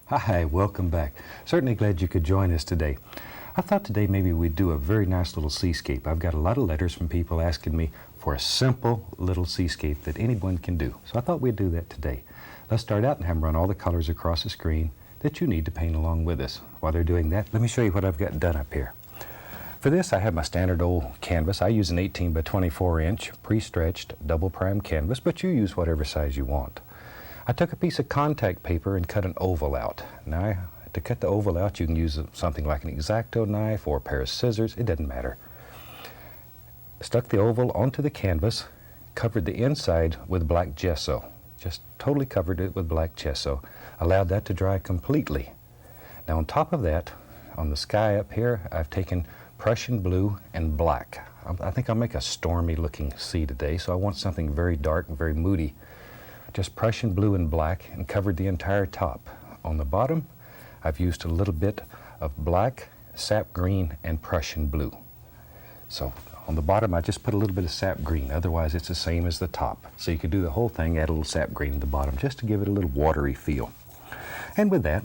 Hi, welcome back. Certainly glad you could join us today. I thought today maybe we'd do a very nice little seascape. I've got a lot of letters from people asking me for a simple little seascape that anyone can do. So I thought we'd do that today. Let's start out and have them run all the colors across the screen that you need to paint along with us. While they're doing that, let me show you what I've got done up here. For this, I have my standard old canvas. I use an 18 by 24 inch pre-stretched double prime canvas, but you use whatever size you want. I took a piece of contact paper and cut an oval out. Now, to cut the oval out, you can use something like an X-Acto knife or a pair of scissors. It doesn't matter. Stuck the oval onto the canvas, covered the inside with black gesso. Just totally covered it with black gesso. Allowed that to dry completely. Now on top of that, on the sky up here, I've taken Prussian blue and black. I think I'll make a stormy looking sea today, so I want something very dark and very moody. Just Prussian blue and black and covered the entire top. On the bottom, I've used a little bit of black, sap green, and Prussian blue. So on the bottom, I just put a little bit of sap green. Otherwise, it's the same as the top. So you could do the whole thing, add a little sap green at the bottom, just to give it a little watery feel. And with that,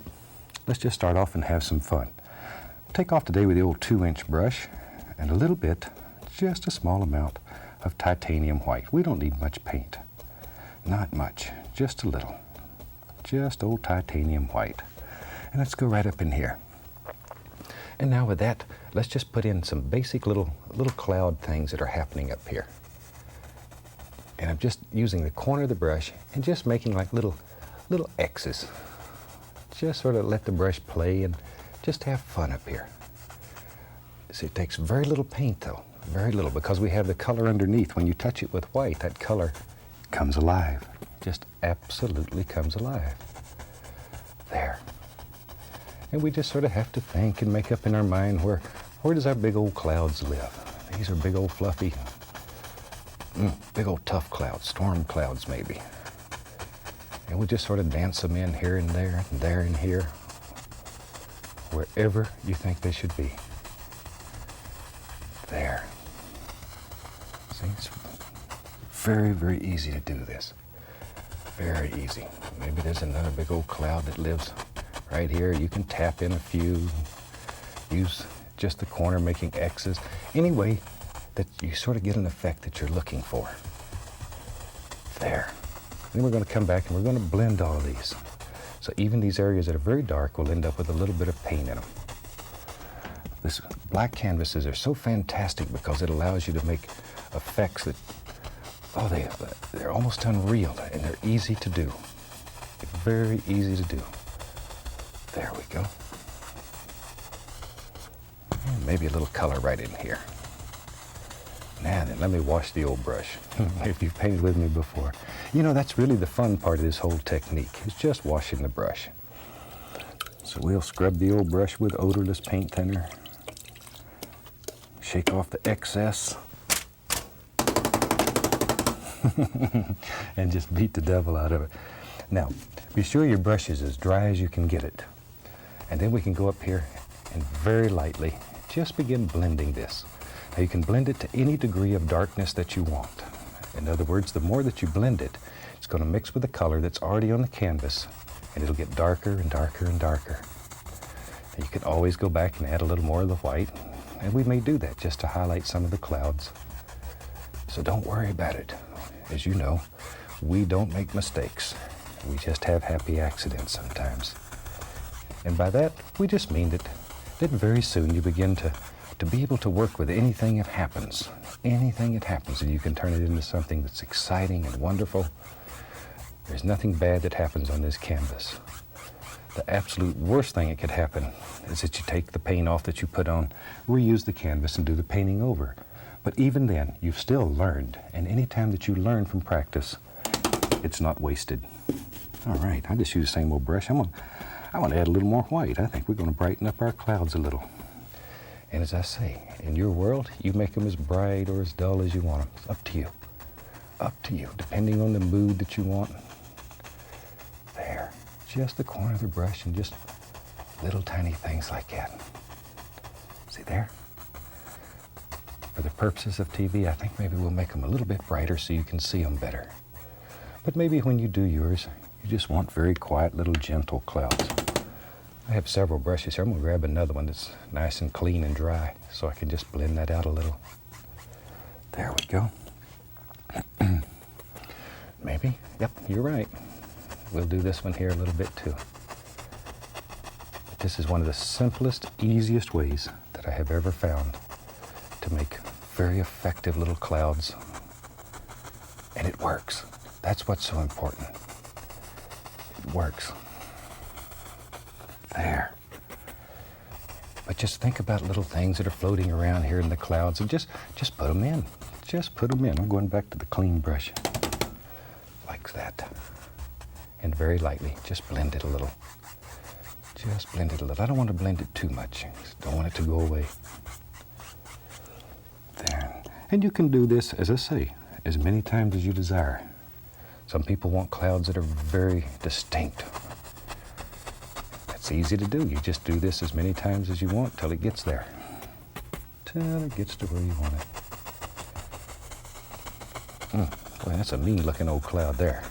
let's just start off and have some fun. Take off today with the old 2-inch brush and a little bit, just a small amount of titanium white. We don't need much paint. Not much, just a little. Just old titanium white. And let's go right up in here. And now with that, let's just put in some basic little cloud things that are happening up here. And I'm just using the corner of the brush and just making like little X's. Just sort of let the brush play and just have fun up here. See, it takes very little paint though, very little, because we have the color underneath. When you touch it with white, that color comes alive. Just absolutely comes alive. There. And we just sort of have to think and make up in our mind where does our big old clouds live? These are big old fluffy, big old tough clouds, storm clouds maybe. And we just sort of dance them in here and there and here, wherever you think they should be. There. See, it's very, very easy to do this. Very easy. Maybe there's another big old cloud that lives right here. You can tap in a few, use just the corner making X's, any way that you sort of get an effect that you're looking for. There. Then we're going to come back and we're going to blend all of these. So even these areas that are very dark will end up with a little bit of paint in them. This black canvases are so fantastic because it allows you to make effects that, they're almost unreal and they're easy to do. Very easy to do. There we go. And maybe a little color right in here. Now then, let me wash the old brush. If you've painted with me before. You know, that's really the fun part of this whole technique, is just washing the brush. So we'll scrub the old brush with odorless paint thinner. Shake off the excess. And just beat the devil out of it. Now, be sure your brush is as dry as you can get it. And then we can go up here and very lightly just begin blending this. Now you can blend it to any degree of darkness that you want. In other words, the more that you blend it, it's going to mix with the color that's already on the canvas, and it'll get darker and darker and darker. And you can always go back and add a little more of the white, and we may do that just to highlight some of the clouds. So don't worry about it. As you know, we don't make mistakes. We just have happy accidents sometimes. And by that, we just mean that very soon you begin to be able to work with anything that happens. Anything that happens, and you can turn it into something that's exciting and wonderful. There's nothing bad that happens on this canvas. The absolute worst thing that could happen is that you take the paint off that you put on, reuse the canvas, and do the painting over. But even then, you've still learned, and any time that you learn from practice, it's not wasted. All right, I just use the same old brush. I want to add a little more white. I think we're going to brighten up our clouds a little. And as I say, in your world, you make them as bright or as dull as you want them. It's up to you. Up to you, depending on the mood that you want. There, just the corner of the brush and just little tiny things like that. See there? For the purposes of TV, I think maybe we'll make them a little bit brighter so you can see them better. But maybe when you do yours, you just want very quiet little gentle clouds. I have several brushes here. I'm going to grab another one that's nice and clean and dry so I can just blend that out a little. There we go. Maybe. Yep, you're right. We'll do this one here a little bit too. This is one of the simplest, easiest ways that I have ever found to make very effective little clouds. And it works. That's what's so important. It works. There. But just think about little things that are floating around here in the clouds and just put them in. Just put them in. I'm going back to the clean brush. Like that. And very lightly, just blend it a little. Just blend it a little. I don't want to blend it too much. Just don't want it to go away. There. And you can do this, as I say, as many times as you desire. Some people want clouds that are very distinct. That's easy to do. You just do this as many times as you want till it gets there. Till it gets to where you want it. Boy, that's a mean looking old cloud there.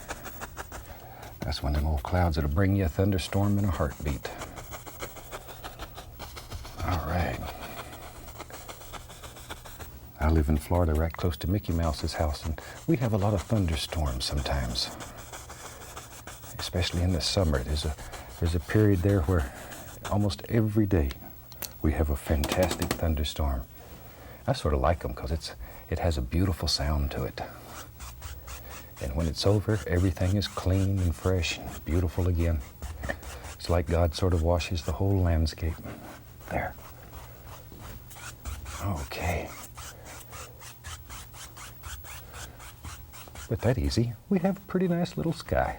That's one of them old clouds that'll bring you a thunderstorm in a heartbeat. All right. I live in Florida, right close to Mickey Mouse's house, and we have a lot of thunderstorms sometimes, especially in the summer. There's a period there where almost every day we have a fantastic thunderstorm. I sort of like them because it has a beautiful sound to it. And when it's over, everything is clean and fresh and beautiful again. It's like God sort of washes the whole landscape. There. Okay. With that easy, we have a pretty nice little sky.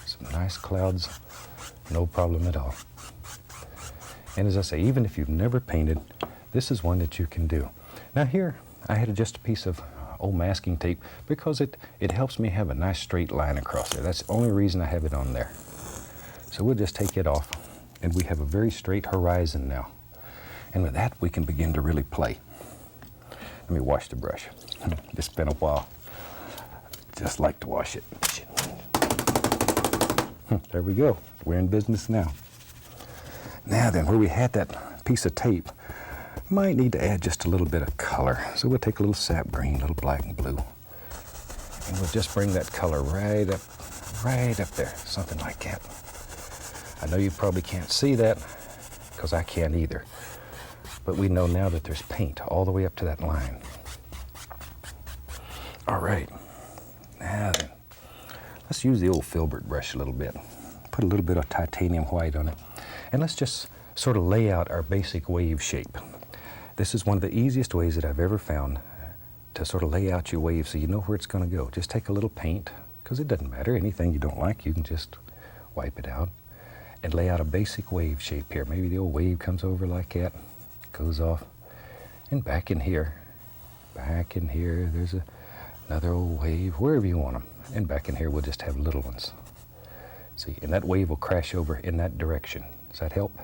Some nice clouds, no problem at all. And as I say, even if you've never painted, this is one that you can do. Now here, I had just a piece of old masking tape because it helps me have a nice straight line across there. That's the only reason I have it on there. So we'll just take it off, and we have a very straight horizon now. And with that, we can begin to really play. Let me wash the brush. It's been a while. Just like to wash it. There we go. We're in business now. Now then, where we had that piece of tape, might need to add just a little bit of color. So we'll take a little sap green, a little black and blue, and we'll just bring that color right up there, something like that. I know you probably can't see that, because I can't either. But we know now that there's paint all the way up to that line. All right. Now then, let's use the old filbert brush a little bit. Put a little bit of titanium white on it. And let's just sort of lay out our basic wave shape. This is one of the easiest ways that I've ever found to sort of lay out your wave so you know where it's going to go. Just take a little paint, because it doesn't matter. Anything you don't like, you can just wipe it out and lay out a basic wave shape here. Maybe the old wave comes over like that, goes off, and back in here, there's another old wave, wherever you want them. And back in here, we'll just have little ones. See, and that wave will crash over in that direction. Does that help?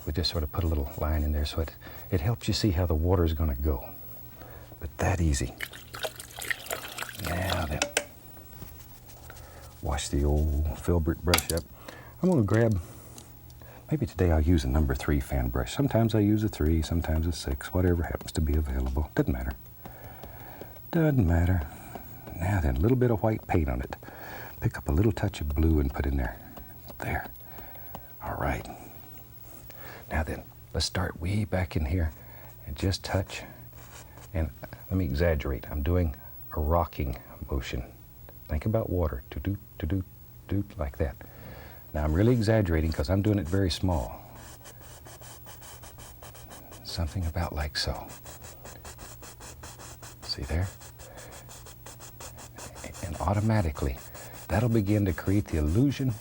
We just sort of put a little line in there so it helps you see how the water is going to go. But that easy. Now then, wash the old filbert brush up. I'm going to grab, maybe today I'll use a number 3 fan brush. Sometimes I use a 3, sometimes a 6, whatever happens to be available. Doesn't matter. Doesn't matter. Now then, a little bit of white paint on it. Pick up a little touch of blue and put in there. There. All right. Now then, let's start way back in here and just touch. And let me exaggerate. I'm doing a rocking motion. Think about water. Do-do, do-do, do, like that. Now I'm really exaggerating because I'm doing it very small. Something about like so. See there? And automatically, that'll begin to create the illusion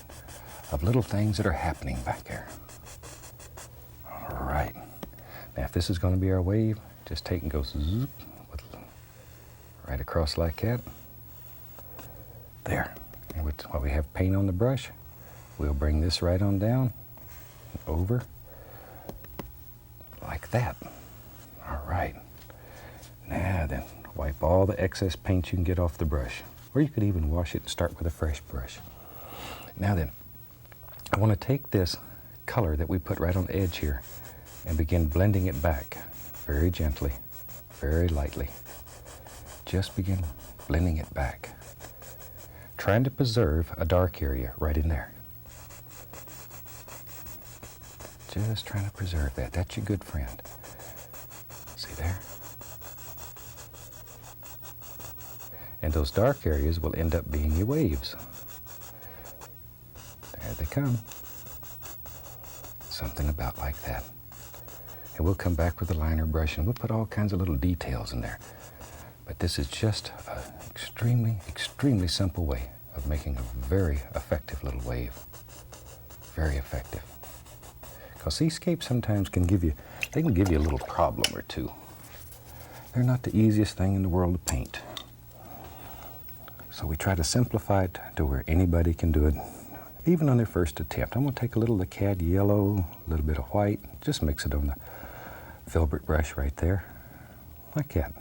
of little things that are happening back there. All right. Now, if this is going to be our wave, just take and go zoop, right across like that. There. And while we have paint on the brush, we'll bring this right on down, over, like that. All right. Now then, wipe all the excess paint you can get off the brush. Or you could even wash it and start with a fresh brush. Now then, I want to take this color that we put right on the edge here and begin blending it back very gently, very lightly. Just begin blending it back, trying to preserve a dark area right in there. Just trying to preserve that. That's your good friend. See there? And those dark areas will end up being your waves. There they come. Something about like that. And we'll come back with the liner brush and we'll put all kinds of little details in there. But this is just an extremely, extremely simple way of making a very effective little wave. Very effective. Because seascapes sometimes can give you a little problem or two. They're not the easiest thing in the world to paint. So we try to simplify it to where anybody can do it, even on their first attempt. I'm going to take a little of the CAD yellow, a little bit of white, just mix it on the filbert brush right there, like that.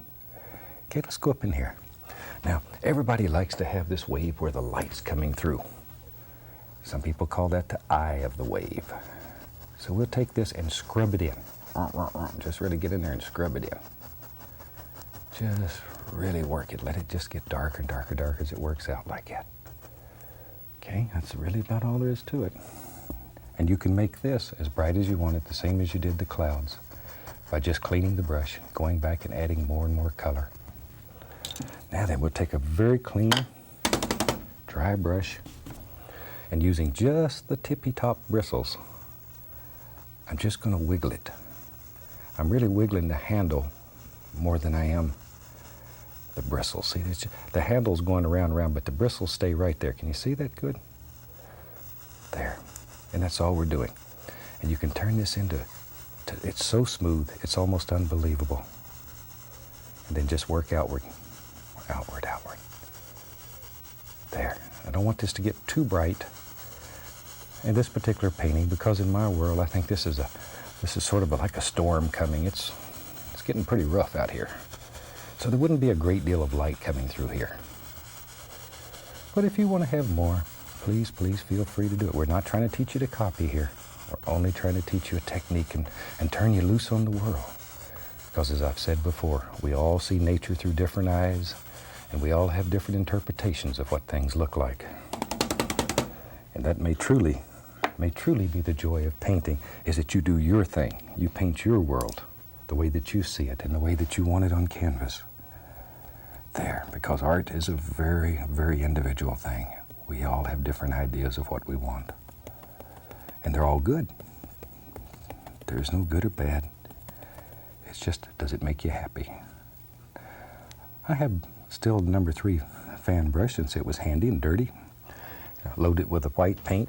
Okay, let's go up in here. Now, everybody likes to have this wave where the light's coming through. Some people call that the eye of the wave. So we'll take this and scrub it in. Just really get in there and scrub it in. Just really work it. Let it just get darker and darker, darker as it works out like that. Okay, that's really about all there is to it. And you can make this as bright as you want it, the same as you did the clouds, by just cleaning the brush, going back and adding more and more color. Now then, we'll take a very clean, dry brush, and using just the tippy top bristles, I'm just going to wiggle it. I'm really wiggling the handle more than I am the bristles. See, the handle's going around, but the bristles stay right there. Can you see that good? There. And that's all we're doing. And you can turn this into, it's so smooth, it's almost unbelievable. And then just work outward, outward, outward. There. I don't want this to get too bright in this particular painting, because in my world I think this is sort of like a storm coming. It's getting pretty rough out here. So there wouldn't be a great deal of light coming through here. But if you want to have more, please, please feel free to do it. We're not trying to teach you to copy here. We're only trying to teach you a technique and turn you loose on the world. Because as I've said before, we all see nature through different eyes, and we all have different interpretations of what things look like. And that may truly be the joy of painting, is that you do your thing. You paint your world the way that you see it and the way that you want it on canvas. There, because art is a very, very individual thing. We all have different ideas of what we want. And they're all good. There's no good or bad. It's just, does it make you happy? I have still the number 3 fan brush since it was handy and dirty. Load it with a white paint.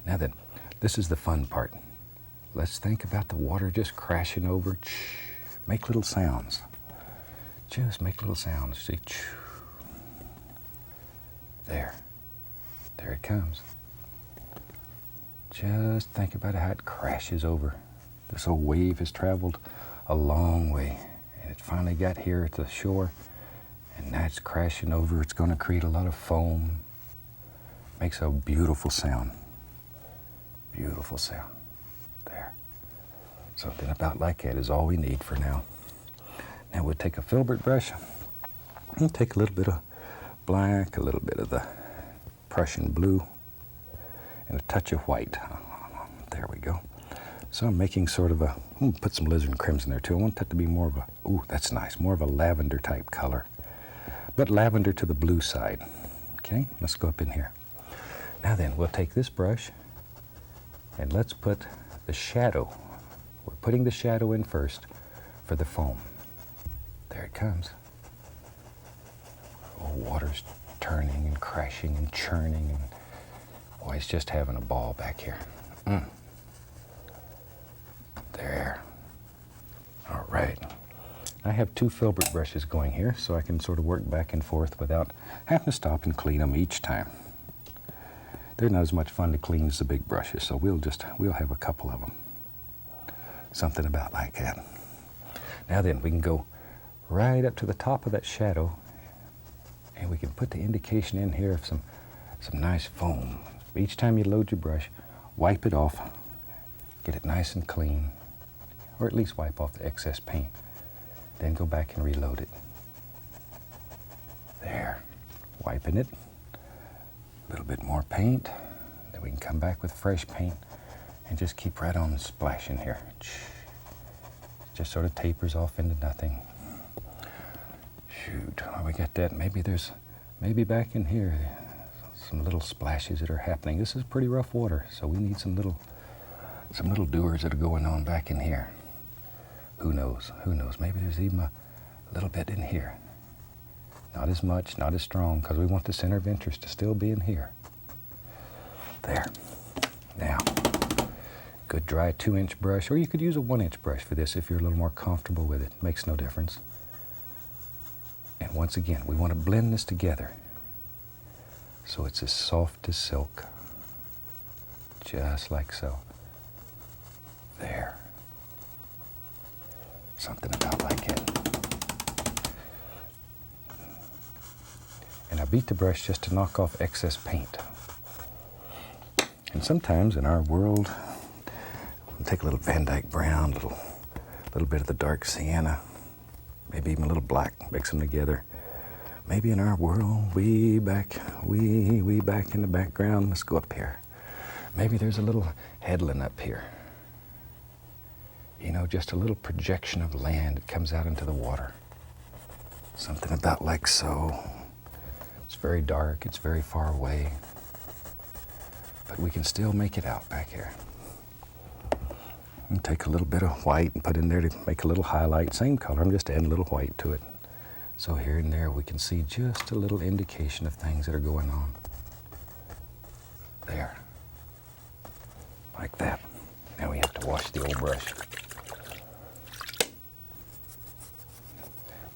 Now then, this is the fun part. Let's think about the water just crashing over. Make little sounds. Just make little sounds. See? There. There it comes. Just think about how it crashes over. This old wave has traveled a long way, and it finally got here at the shore, and now it's crashing over. It's going to create a lot of foam. Makes a beautiful sound. Beautiful sound. There. Something about like that is all we need for now. Now we'll take a filbert brush and take a little bit of black, a little bit of the Prussian blue, and a touch of white. There we go. So I'm making sort of put some alizarin crimson there too. I want that to be more of a, ooh, that's nice, more of a lavender type color. But lavender to the blue side. Okay, let's go up in here. Now then, we'll take this brush and let's put the shadow. We're putting the shadow in first for the foam. There it comes. Oh, water's turning and crashing and churning, and boy, it's just having a ball back here. There. All right. I have 2 filbert brushes going here, so I can sort of work back and forth without having to stop and clean them each time. They're not as much fun to clean as the big brushes, so we'll have a couple of them. Something about like that. Now then, we can go right up to the top of that shadow, and we can put the indication in here of some nice foam. Each time you load your brush, wipe it off, get it nice and clean, or at least wipe off the excess paint. Then go back and reload it. There, wiping it, a little bit more paint, then we can come back with fresh paint and just keep right on splashing here. Just sort of tapers off into nothing. Shoot, well, we got that. Maybe back in here, some little splashes that are happening. This is pretty rough water, so we need some little doers that are going on back in here. Who knows? Who knows? Maybe there's even a little bit in here. Not as much, not as strong, because we want the center of interest to still be in here. There. Now, good dry 2-inch brush, or you could use a 1-inch brush for this if you're a little more comfortable with it. Makes no difference. And once again, we want to blend this together so it's as soft as silk. Just like so. There. Something about like it. And I beat the brush just to knock off excess paint. And sometimes in our world, we'll take a little Van Dyke brown, a little bit of the dark sienna, maybe even a little black, mix them together. Maybe in our world, way back in the background, let's go up here. Maybe there's a little headland up here. You know, just a little projection of land that comes out into the water. Something about like so. It's very dark, it's very far away, but we can still make it out back here. And take a little bit of white and put in there to make a little highlight. Same color, I'm just adding a little white to it. So here and there we can see just a little indication of things that are going on. There. Like that. Now we have to wash the old brush.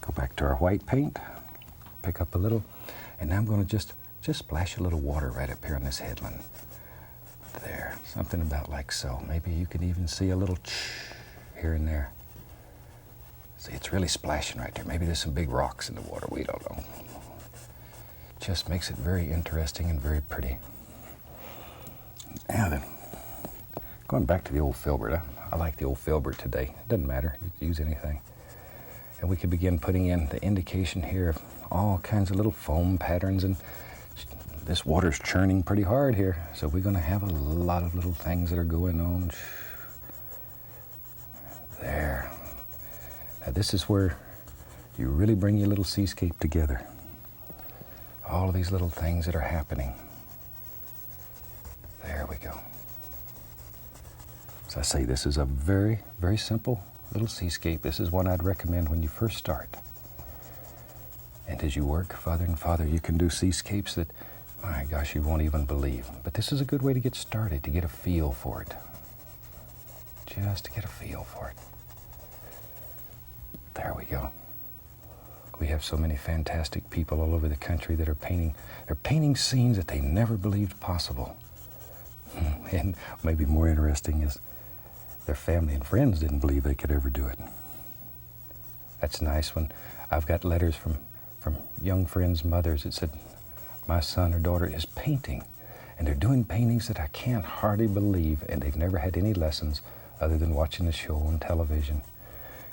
Go back to our white paint, pick up a little, and now I'm going to just splash a little water right up here on this headland. There, something about like so. Maybe you can even see a little here and there. See, it's really splashing right there. Maybe there's some big rocks in the water, we don't know. Just makes it very interesting and very pretty. Now then, going back to the old filbert. I like the old filbert today. It doesn't matter, you can use anything. And we could begin putting in the indication here of all kinds of little foam patterns, and this water's churning pretty hard here, so we're going to have a lot of little things that are going on. There. Now this is where you really bring your little seascape together. All of these little things that are happening. There we go. As I say, this is a very, very simple little seascape. This is one I'd recommend when you first start. And as you work farther and farther, you can do seascapes that, my gosh, you won't even believe. But this is a good way to get started, to get a feel for it. Just to get a feel for it. There we go. We have so many fantastic people all over the country that are painting. They're painting scenes that they never believed possible. And maybe more interesting is their family and friends didn't believe they could ever do it. That's nice when I've got letters from young friends' mothers that said, my son or daughter is painting, and they're doing paintings that I can't hardly believe, and they've never had any lessons other than watching the show on television.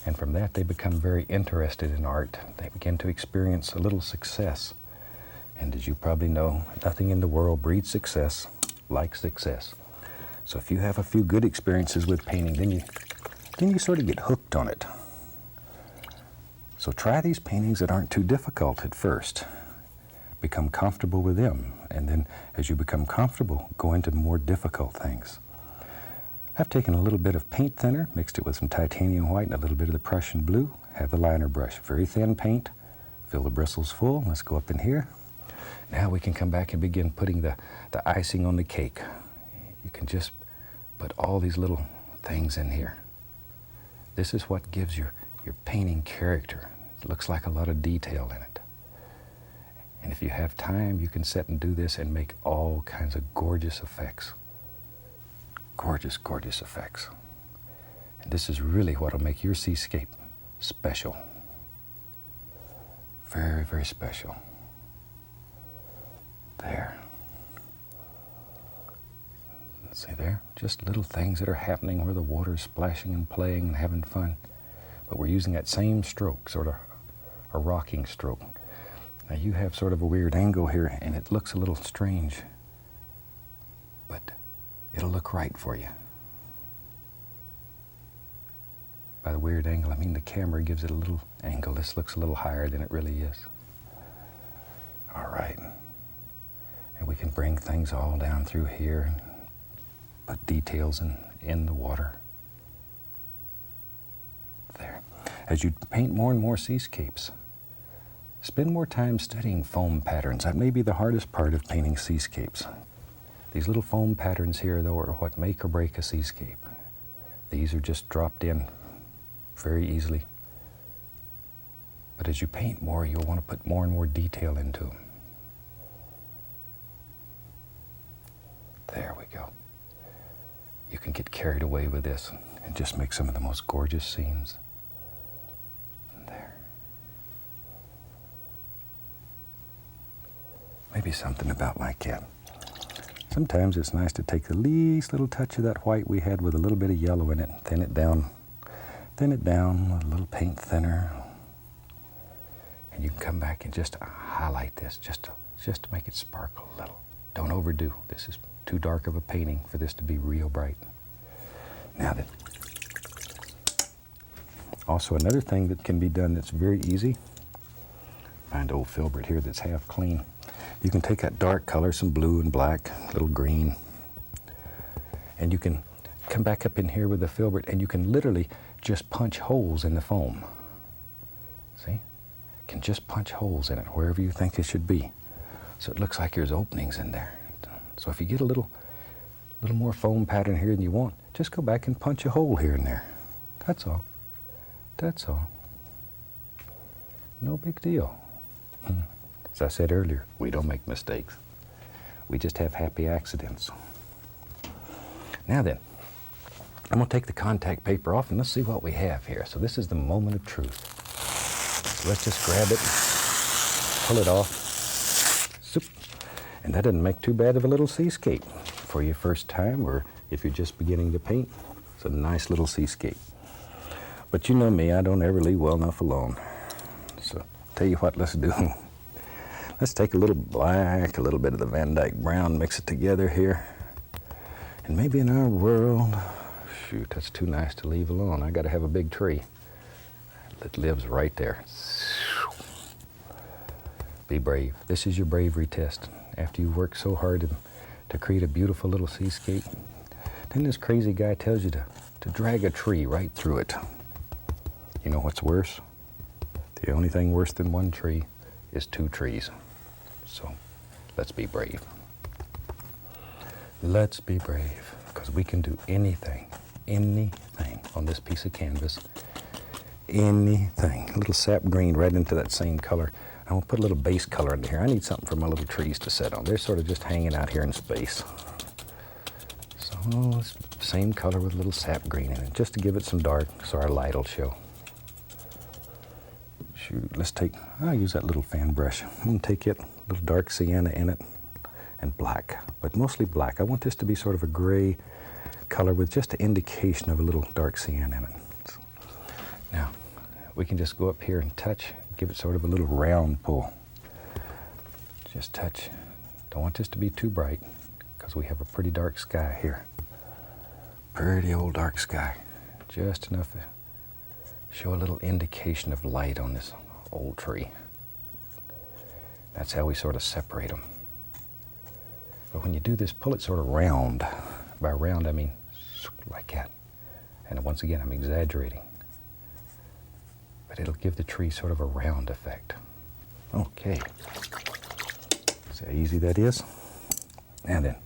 And from that, they become very interested in art. They begin to experience a little success. And as you probably know, nothing in the world breeds success like success. So if you have a few good experiences with painting, then you sort of get hooked on it. So try these paintings that aren't too difficult at first. Become comfortable with them, and then as you become comfortable, go into more difficult things. I've taken a little bit of paint thinner, mixed it with some titanium white and a little bit of the Prussian blue. Have the liner brush, very thin paint. Fill the bristles full. Let's go up in here. Now we can come back and begin putting the icing on the cake. You can just put all these little things in here. This is what gives your painting character. It looks like a lot of detail in it. And if you have time, you can sit and do this and make all kinds of gorgeous effects. Gorgeous, gorgeous effects. And this is really what will make your seascape special. Very, very special. There. See there? Just little things that are happening where the water's splashing and playing and having fun. But we're using that same stroke, sort of a rocking stroke. Now you have sort of a weird angle here, and it looks a little strange, but it'll look right for you. By the weird angle, I mean the camera gives it a little angle. This looks a little higher than it really is. All right. And we can bring things all down through here and put details in the water. There. As you paint more and more seascapes, spend more time studying foam patterns. That may be the hardest part of painting seascapes. These little foam patterns here, though, are what make or break a seascape. These are just dropped in very easily. But as you paint more, you'll want to put more and more detail into them. There we go. You can get carried away with this and just make some of the most gorgeous scenes. There. Maybe something about like that. Sometimes it's nice to take the least little touch of that white we had with a little bit of yellow in it, thin it down with a little paint thinner. And you can come back and just highlight this, just to make it sparkle a little. Don't overdo. This is too dark of a painting for this to be real bright. Now then, also another thing that can be done that's very easy, find old filbert here that's half clean. You can take that dark color, some blue and black, a little green, and you can come back up in here with the filbert and you can literally just punch holes in the foam. See? You can just punch holes in it wherever you think it should be. So it looks like there's openings in there. So if you get a little more foam pattern here than you want, just go back and punch a hole here and there. That's all. That's all. No big deal. As I said earlier, we don't make mistakes. We just have happy accidents. Now then, I'm going to take the contact paper off and let's see what we have here. So this is the moment of truth. So let's just grab it, pull it off. Zoop. And that doesn't make too bad of a little seascape for your first time, or if you're just beginning to paint. It's a nice little seascape. But you know me, I don't ever leave well enough alone. So tell you what, let's do. Let's take a little black, a little bit of the Van Dyke brown, mix it together here. And maybe in our world, shoot, that's too nice to leave alone. I got to have a big tree that lives right there. Be brave. This is your bravery test. After you've worked so hard to create a beautiful little seascape, then this crazy guy tells you to drag a tree right through it. You know what's worse? The only thing worse than one tree is two trees. So let's be brave. Let's be brave, because we can do anything on this piece of canvas. Anything. A little sap green right into that same color. I'm going to put a little base color in here. I need something for my little trees to set on. They're sort of just hanging out here in space. So it's the same color with a little sap green in it, just to give it some dark so our light will show. Shoot, I'll use that little fan brush. I'm going to take it, a little dark sienna in it, and black, but mostly black. I want this to be sort of a gray color with just an indication of a little dark sienna in it. So, now, we can just go up here and touch, give it sort of a little round pull. Just touch. Don't want this to be too bright, because we have a pretty dark sky here. Pretty old dark sky. Just enough to show a little indication of light on this old tree. That's how we sort of separate them. But when you do this, pull it sort of round. By round, I mean like that. And once again, I'm exaggerating. But it'll give the tree sort of a round effect. Okay. See how easy that is? Now then,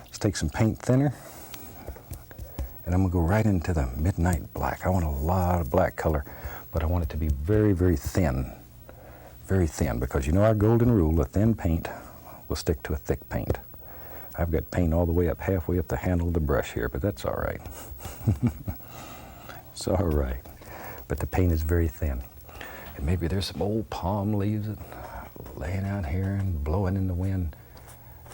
let's take some paint thinner. And I'm going to go right into the midnight black. I want a lot of black color, but I want it to be very, very thin. Very thin, because you know our golden rule, a thin paint will stick to a thick paint. I've got paint all the way up, halfway up the handle of the brush here, but that's all right. It's all right. But the paint is very thin. And maybe there's some old palm leaves laying out here and blowing in the wind.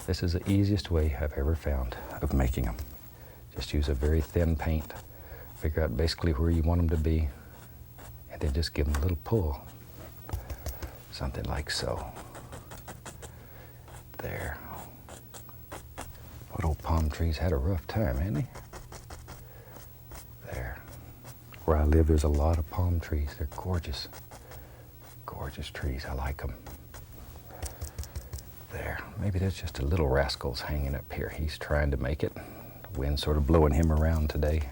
This is the easiest way I've ever found of making them. Just use a very thin paint, figure out basically where you want them to be, and then just give them a little pull. Something like so. There. What old palm trees had a rough time, hadn't they? There. Where I live, there's a lot of palm trees. They're gorgeous. Gorgeous trees. I like them. There. Maybe there's just a little rascal's hanging up here. He's trying to make it. The wind's sort of blowing him around today.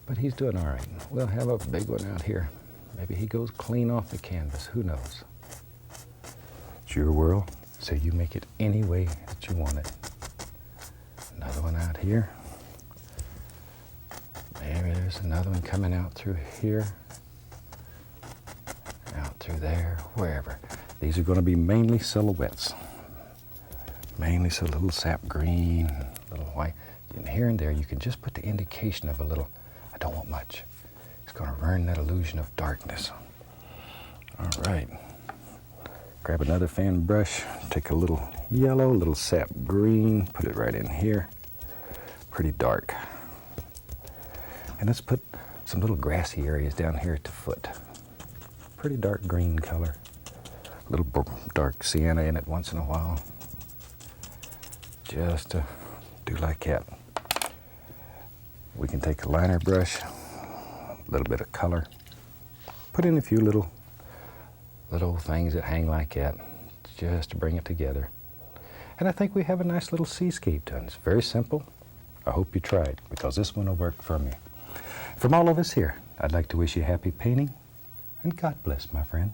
But he's doing all right. We'll have a big one out here. Maybe he goes clean off the canvas. Who knows? It's your world, so you make it any way that you want it. Another one out here. Maybe there's another one coming out through here. Out through there, wherever. These are going to be mainly silhouettes. Mainly so a little sap green, a little white. And here and there you can just put the indication of a little, I don't want much. It's going to ruin that illusion of darkness. All right. Grab another fan brush, take a little yellow, a little sap green, put it right in here. Pretty dark. And let's put some little grassy areas down here at the foot. Pretty dark green color. A little dark sienna in it once in a while. Just to do like that. We can take a liner brush, a little bit of color, put in a few little things that hang like that, just to bring it together. And I think we have a nice little seascape done. It's very simple. I hope you try it, because this one will work for me. From all of us here, I'd like to wish you happy painting, and God bless, my friend.